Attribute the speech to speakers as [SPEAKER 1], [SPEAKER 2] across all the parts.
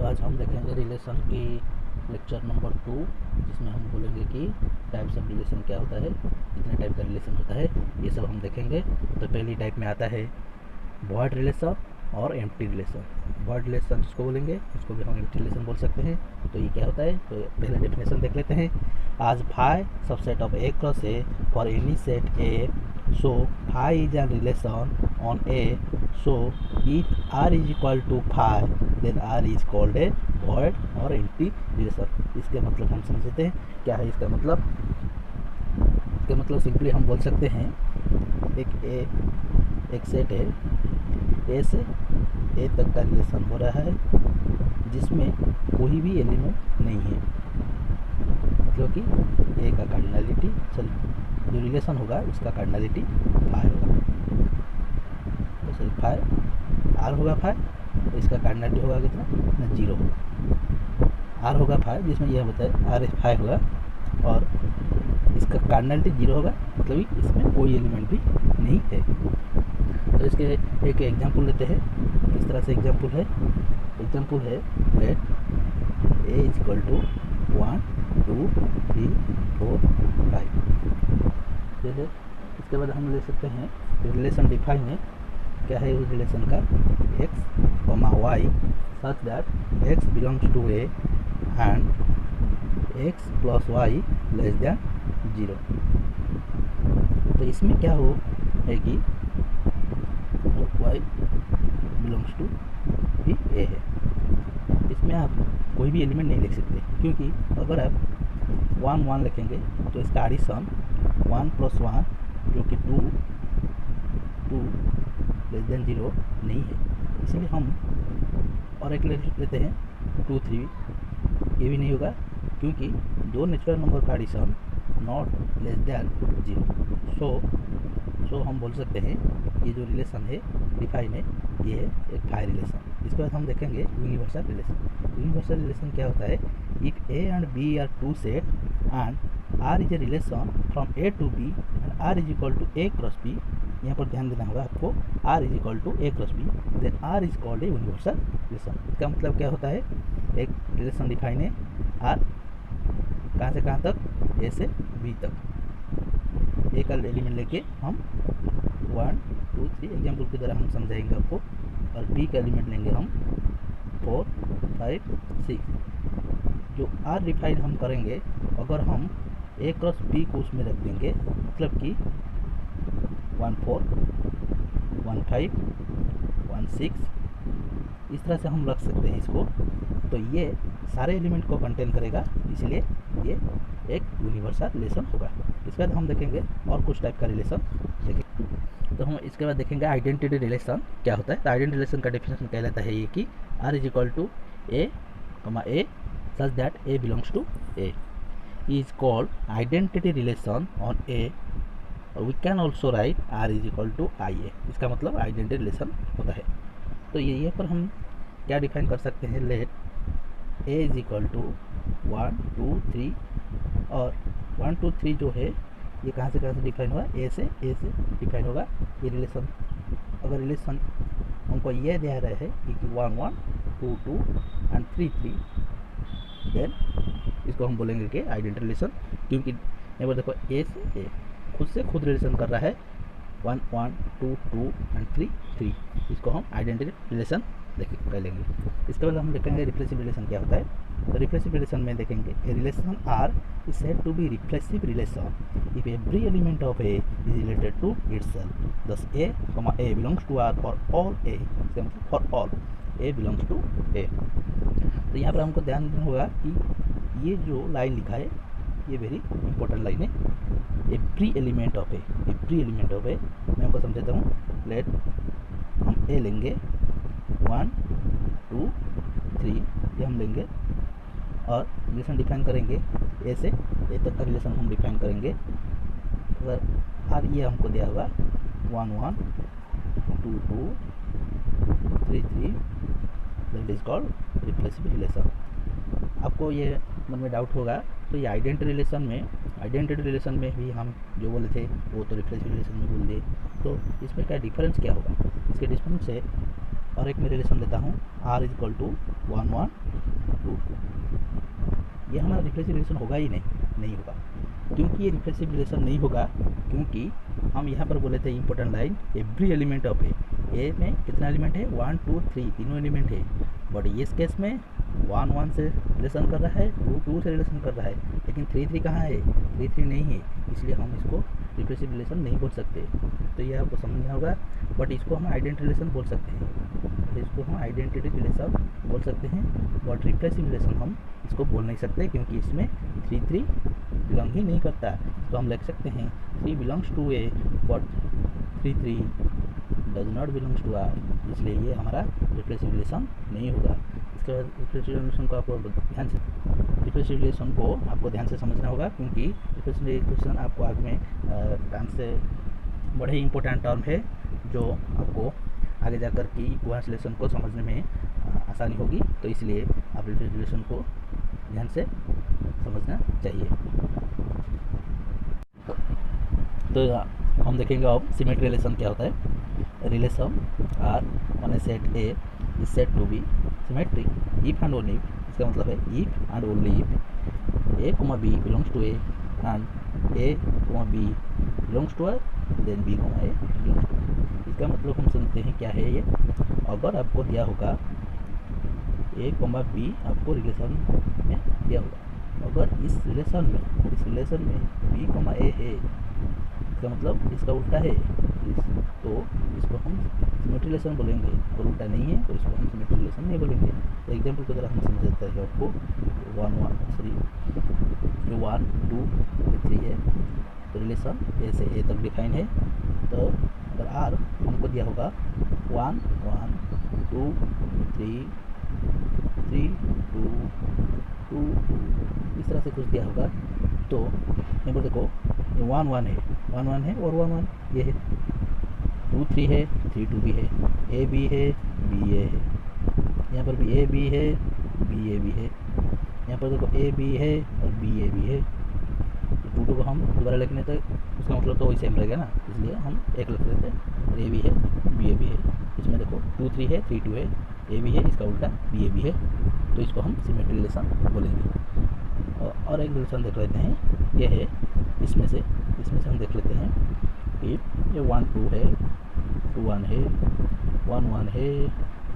[SPEAKER 1] आज हम देखेंगे रिलेशन की लेक्चर नंबर 2, जिसमें हम बोलेंगे कि टाइप्स ऑफ रिलेशन क्या होता है, कितने टाइप का रिलेशन होता है, ये सब हम देखेंगे। तो पहली टाइप में आता है वॉइड रिलेशन और एम्प्टी रिलेशन। वॉइड रिलेशन जिसको बोलेंगे उसको भी हम एम्प्टी रिलेशन बोल सकते हैं। तो ये क्या होता है, तो पहले डेफिनेशन देख लेते हैं। आज phi subset of A cross A for any set A, so phi is a relation on A, so if R is equal to phi then R is called a void और empty relation। इसके मतलब हम समझते हैं क्या है इसका मतलब। इसका मतलब सिंपली हम बोल सकते हैं एक सेट है, ए से ए तक का रिलेशन हो रहा है जिसमें कोई भी एलिमेंट नहीं है, मतलब कि ए का कार्डिनलिटी जो रिलेशन होगा उसका कार्डिनलिटी फाई होगा। तो सॉरी फाई आर होगा फाई, तो इसका कार्डिनलिटी होगा कितना ना, 0 होगा। आर होगा फाई जिसमें यह होता है आर फाई होगा और इसका कार्डिनलिटी 0 होगा, मतलब कि इसमें कोई एलिमेंट भी नहीं है। तो इसके एक एग्जांपल लेते हैं। किस तरह से एग्जांपल है let A is equal to 1 2 3 4 5। जैसे इसके बाद हम ले सकते हैं रिलेशन डिफाइन है। क्या है उस रिलेशन का, x, y such that x belongs to a and x plus y less than 0। तो इसमें क्या हो है कि y बिलोंग्स टू भी a है। इसमें आप कोई भी एलिमेंट नहीं लिख सकते, क्योंकि अगर आप 1 1 लिखेंगे तो इसका एडिशन 1 प्लस 1 जो कि 2 लेस देन 0 नहीं है। इसलिए हम और एक लेते हैं 2 3, ये भी नहीं होगा क्योंकि दो नेचुरल नंबर का एडिशन नॉट लेस देन 0। सो हम बोल सकते हैं ये जो रिलेशन है डिफाइन है, ये है एक फाई रिलेशन। इसके बाद हम देखेंगे यूनिवर्सल रिलेशन। यूनिवर्सल रिलेशन क्या होता है, if A and B are two set and R is a relation from A to B and R is equal to A cross B। यहाँ पर ध्यान देना होगा आपको, R is equal to A cross B, then R is called a universal relation। इसका मतलब क्या होता है, एक रिलेशन डिफाइन है R कहाँ से कहाँ तक, A से B तक। A का एलिमेंट लेके हम 1 2 3 एग्जाम्पल की तरह हम समझाएंगे आपको, और B का एलिमेंट लेंगे हम 4 5 6। जो R डिफाइन हम करेंगे, अगर हम ए क्रॉस बी को उसमें रख देंगे, मतलब कि 1 4 1 5 1 6, इस तरह से हम रख सकते हैं इसको। तो ये सारे एलिमेंट को कंटेन करेगा, इसलिए ये एक यूनिवर्सल रिलेशन होगा। इसके बाद हम देखेंगे और कुछ टाइप का रिलेशन देखेंगे। तो हम इसके बाद देखेंगे आइडेंटिटी रिलेशन क्या होता है। तो आइडेंटिटी रिलेशन का डेफिनेशन कहलाता है ये कि R is equal to A such that A belongs to A is called identity relation on A, or we can also write R is equal to IA। इसका मतलब identity relation होता है। तो ये पर हम क्या डिफाइन कर सकते हैं, late A is equal to 1 2 3, और 1 2 3 जो है ये कहाँ से डिफाइन हुआ, A से डिफाइन होगा ये रिलेशन। अगर रिलेशन हमको ये दे रहा है कि 1 1 2 2 एंड 3 3, देन इसको हम बोलेंगे कि आइडेंटिटी रिलेशन, क्योंकि यहाँ पर देखो ए से ए खुद से खुद रिलेशन कर रहा है, 1 1 2 2 एंड 3 3। इसको हम आइडेंटिटी रिलेशन कर लेंगे। इसके बाद हम देखेंगे रिप्लेसिव रिलेशन क्या होता है। तो रिप्लेसिव रिलेशन में देखेंगे A relation R is said to be reflexive relation if every element of A is related to itself. Thus A belongs to R for all A, for all A belongs to A. तो यहाँ पर हमको ध्यान देना होगा कि ये जो लाइन लिखा है ये वेरी इंपॉर्टेंट लाइन है, एवरी एलिमेंट ऑफ ए। मैं आपको समझाता हूँ। लेट हम ए लेंगे 1 2 3, ये हम लेंगे और रिलेशन डिफाइन करेंगे, ए से ए तक का रिलेशन हम डिफाइन करेंगे। अगर आर ये हमको दिया होगा 1 1 2 2 3 3, दैट इज कॉल्ड रिप्लेसिव रिलेशन। आपको ये मन में डाउट होगा, तो ये आइडेंटिटी रिलेशन में भी हम जो बोले थे वो तो रिप्लेसिव रिलेशन में बोल दिए। तो इसमें क्या डिफरेंस क्या होगा, इसके डिफरेंस है और एक मैं रिलेशन लेता हूँ R इज इक्वल टू 1 1 2 2। ये हमारा रिफ्लेक्सिव रिलेशन होगा ही नहीं होगा। क्योंकि ये रिफ्लेक्सिव रिलेशन नहीं होगा क्योंकि हम यहाँ पर बोले थे important line every element of A में कितना एलिमेंट है 1 2 3 तीनों एलिमेंट है। बट इस केस में 1 1 से रिलेशन कर रहा है, 2 2 से रिलेशन कर रहा है, लेकिन 3 3 कहाँ है, 3 3 नहीं है, इसलिए हम इसको रिफ्लेक्सिव रिलेशन नहीं बोल सकते। तो ये आपको समझना होगा। बट इसको हम आइडेंटिटी रिलेशन बोल सकते हैं, बट रिफ्लेक्सिव रिलेशन हम इसको बोल नहीं सकते क्योंकि इसमें 3 3 बिलोंग ही नहीं करता। तो हम लिख सकते हैं 3 belongs to A but 3 3 does not belongs to R, इसलिए ये हमारा रिफ्लेक्सिव रिलेशन नहीं होगा। इसके बाद रिफ्लेक्सिव रिलेशन को आपको ध्यान से समझना होगा क्योंकि रिफ्लेक्सिव रिलेशन आपको आगे में ध्यान से बड़े इंपॉर्टेंट टर्म है जो आपको आगे जाकर की इक्विवेलेंस रिलेशन को समझने में आसानी होगी। तो इसलिए आप रिफ्लेक्सिव रिलेशन को ध्यान से समझना चाहिए। तो हम देखेंगे अब सिमेट्री रिलेशन क्या होता है। Relation R on A set A is said to be symmetric if and only, इसका मतलब है if and only if A comma B belongs to A and A comma B belongs to R then B comma A belongs to. इसका मतलब हम समझते हैं क्या है ये। अगर आपको दिया होगा ए कॉमा बी, आपको रिलेशन में दिया होगा, अगर इस रिलेशन में बी कॉमा ए है, इसका मतलब इसका उल्टा है तो इसको हम सिमेट्री रिलेशन बोलेंगे, और उल्टा नहीं है तो इसको हम सिमेट्री रिलेशन नहीं बोलेंगे। तो एग्जाम्पल की तरह हम समझते हैं आपको 1 2 3 है, तो रिलेशन ए से ए तक डिफाइन है। तो अगर आर हमको दिया होगा 1 1 2 3 3 2 2 2 इस तरह से कुछ दिया होगा, तो यहाँ पर देखो 1 1 है और 1 1 ये है, 2 3 है, 3 2 भी है, ए बी है, बी ए है, यहाँ पर भी ए बी है, बी ए भी है, यहाँ पर देखो ए बी है और बी ए भी है। तो 2 को हम दोबारा लिखने तो उसका मतलब तो वही सेम रहेगा ना, इसलिए हम एक लिख देते हैं, ए बी है, बी ए भी है। इसमें देखो 2 3 है, 3 2 है, ए बी है, इसका उल्टा बी ए भी है, तो इसको हम सिमेट्री रिलेशन बोलेंगे। और एक रिलेशन देख लेते हैं, ये है इसमें से हम देख लेते हैं कि ये 1 2 है, 2 1 है, 1 1 है,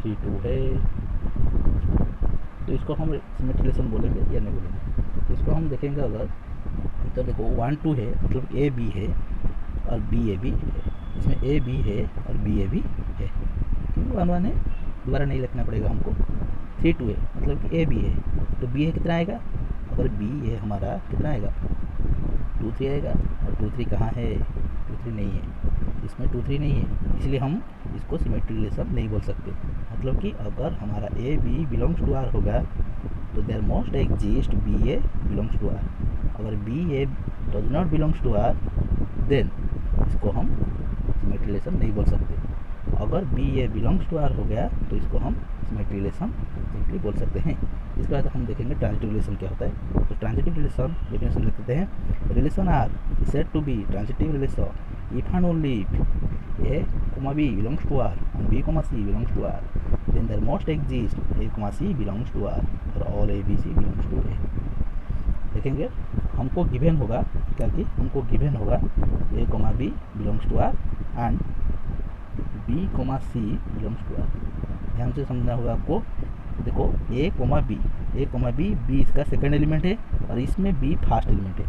[SPEAKER 1] 3 2 है, तो इसको हम सिमेट्री रिलेशन बोलेंगे या नहीं बोलेंगे। तो इसको हम देखेंगे अगर, तो देखो 1 2 है मतलब ए बी है और बी ए भी है, इसमें ए बी है और बी ए भी है, क्योंकि 1 1 है, दोबारा नहीं लिखना पड़ेगा हमको। 3 2 है मतलब कि ए बी है, तो बी ए कितना आएगा, अगर बी ए हमारा कितना आएगा 2 3 आएगा, और 2 3 कहाँ है, 2 3 नहीं है, इसमें 2 3 नहीं है, इसलिए हम इसको सिमेट्री रिलेशन नहीं बोल सकते। मतलब कि अगर हमारा A B belongs to R होगा तो there must exist B A belongs to R. अगर B A does not belongs to R then इसको हम सिमेट्री रिलेशन नहीं बोल सकते। अगर B A belongs to R हो गया तो इसको हम सिमेट्री रिलेशन सिंपली बोल सकते हैं। इसके बाद हम देखेंगे ट्रांजिटिव रिलेशन क्या होता है। तो ट्रांजिटिव रिलेशन डेफिनेशन लिख देते हैं, relation R is said to be transitive relation if and only if A comma B belongs to R and B comma C belongs to R then there must exist A comma C belongs to R or all A B C belongs to A. देखेंगे हमको given होगा क्या, कि हमको given होगा A comma B belongs to R and B comma C belongs to R. ध्यान से समझना होगा आपको। देखो ए कॉमा बी बी इसका सेकंड एलिमेंट है और इसमें बी फर्स्ट एलिमेंट है,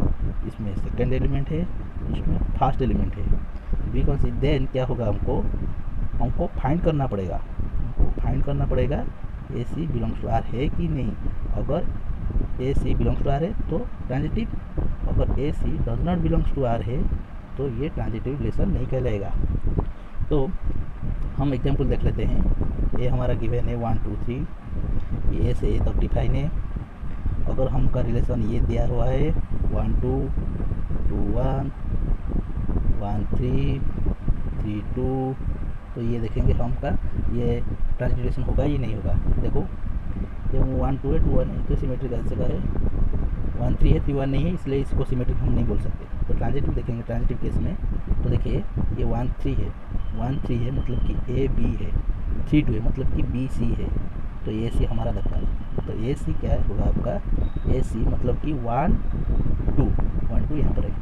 [SPEAKER 1] इसमें सेकंड एलिमेंट है, इसमें फर्स्ट एलिमेंट है, बी कॉमा सी। देन क्या होगा, हमको फाइंड करना पड़ेगा A C belongs to R है कि नहीं। अगर A C belongs to R है तो ट्रांजिटिव, अगर A C does not belongs to R है तो ये ट्रांजिटिव रिलेशन नहीं कहलाएगा। तो हम एग्जाम्पल देख लेते हैं। ये हमारा गिवन है 1 2 3, ये ए से ए तक डिफाइन है। अगर हमका रिलेशन ये दिया हुआ है 1 2 2 1 1 3 3 2, तो ये देखेंगे हमका ये ट्रांजिटिव रिलेशन होगा ही नहीं होगा। देखो ये 1 2 है 2 1 है, तो सिमेट्रिक कैसे का है, 1 3 है 3 1 नहीं है, इसलिए इसको सिमेट्रिक हम नहीं बोल सकते। तो ट्रांजिटिव देखेंगे, ट्रांजिटिव केस में तो देखिए ये 1 3 है मतलब कि ए बी है, 3 2 है, मतलब कि बी सी है, तो ए सी हमारा दरकार है। तो ए सी क्या होगा आपका, ए सी मतलब कि 1 2 यहाँ पर है,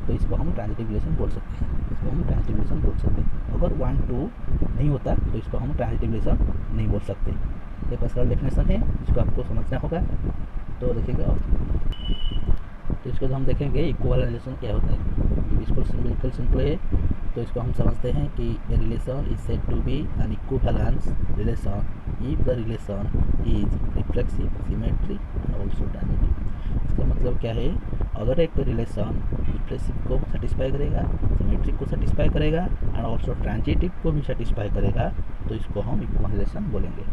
[SPEAKER 1] तो इसको हम ट्रांजिटिव रिलेशन बोल सकते हैं, इसको हम ट्रांजिटिव रिलेशन बोल सकते हैं। अगर 1 2 नहीं होता तो इसको हम ट्रांजिटिव रिलेशन नहीं बोल सकते। ये पर्सनल डेफिनेशन है, इसको आपको समझना होगा। तो देखिएगा, तो इसको हम देखेंगे इक्विवेलेंट रिलेशन क्या होता है। बिल्कुल सिंपल है। तो इसको हम समझते हैं कि A relation is said to be an equivalence relation if the relation is reflexive, symmetric and also transitive. इसका मतलब क्या है, अगर एक रिलेशन रिफ्लेक्सिव को सेटिस्फाई करेगा, सिमेट्रिक को सेटिस्फाई करेगा एंड ऑल्सो ट्रांजिटिव को भी सेटिस्फाई करेगा, तो इसको हम इक्विवेलेंट रिलेशन बोलेंगे।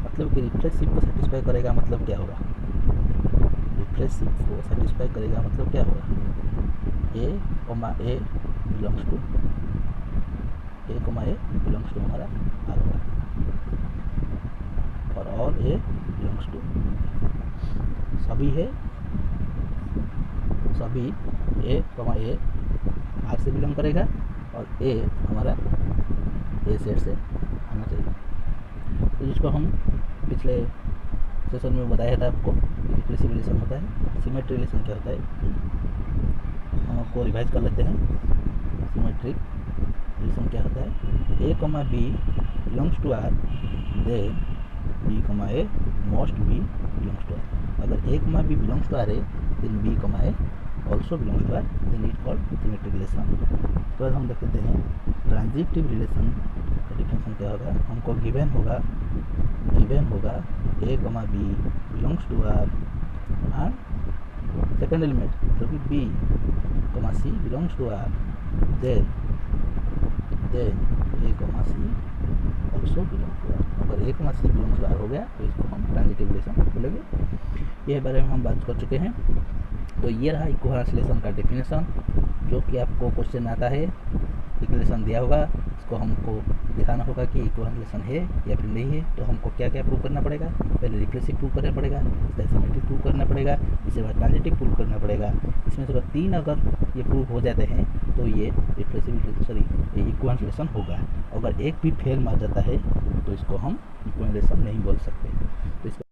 [SPEAKER 1] मतलब कि रिफ्लेक्सिव को सेटिस्फाई करेगा मतलब क्या होगा, रिफ्लेक्सिव को सेटिस्फाई करेगा मतलब क्या होगा, ए बिलोंग्स टू हमारा आर होगा, और ऑल ए बिलोंग्स टू, सभी है, सभी ए आर से बिलोंग करेगा, और ए हमारा ए सेट से आना चाहिए। तो जिसको हम पिछले सेशन में बताया था आपको, रिफ्लेक्सिव रिलेशन होता है। सिमेट्रिक रिलेशन क्या होता है, हम आपको रिवाइज कर लेते हैं। सिमेट्रिक रिलेशन क्या होता है, A comma B belongs to R, then B comma A must be belongs to R. अगर A comma B belongs to R है, then B comma A also belongs to R, then it called symmetric relation. तो बाद हम देखते हैं transitive relation का definition क्या होगा। हमको गिवन होगा A comma B belongs to R and second element जो कि B comma C belongs to R, then A comma C also belongs to R. अगर A comma C belongs to R हो गया तो इसको हम ट्रांजिटिव रिलेशन बोलेंगे। ये बारे में हम बात कर चुके हैं। तो ये रहा इक्विवेलेंस रिलेशन का डेफिनेशन, जो कि आपको क्वेश्चन आता है, एक रिलेशन दिया होगा, इसको हमको दिखाना होगा कि इक्विवेलेंस रिलेशन है या फिर नहीं है। तो हमको क्या क्या प्रूव करना पड़ेगा, पहले रिफ्लेक्सिव प्रूव करना पड़ेगा, सिमेट्रिक प्रूव करना पड़ेगा, इसके बाद ट्रांजिटिव प्रूव करना पड़ेगा। इसमें से अगर 3 अगर ये प्रूव हो जाते हैं तो ये इक्विवेलेंस रिलेशन होगा। अगर एक भी फेल मार जाता है तो इसको हम इक्विवेलेंस रिलेशन नहीं बोल सकते। तो इसको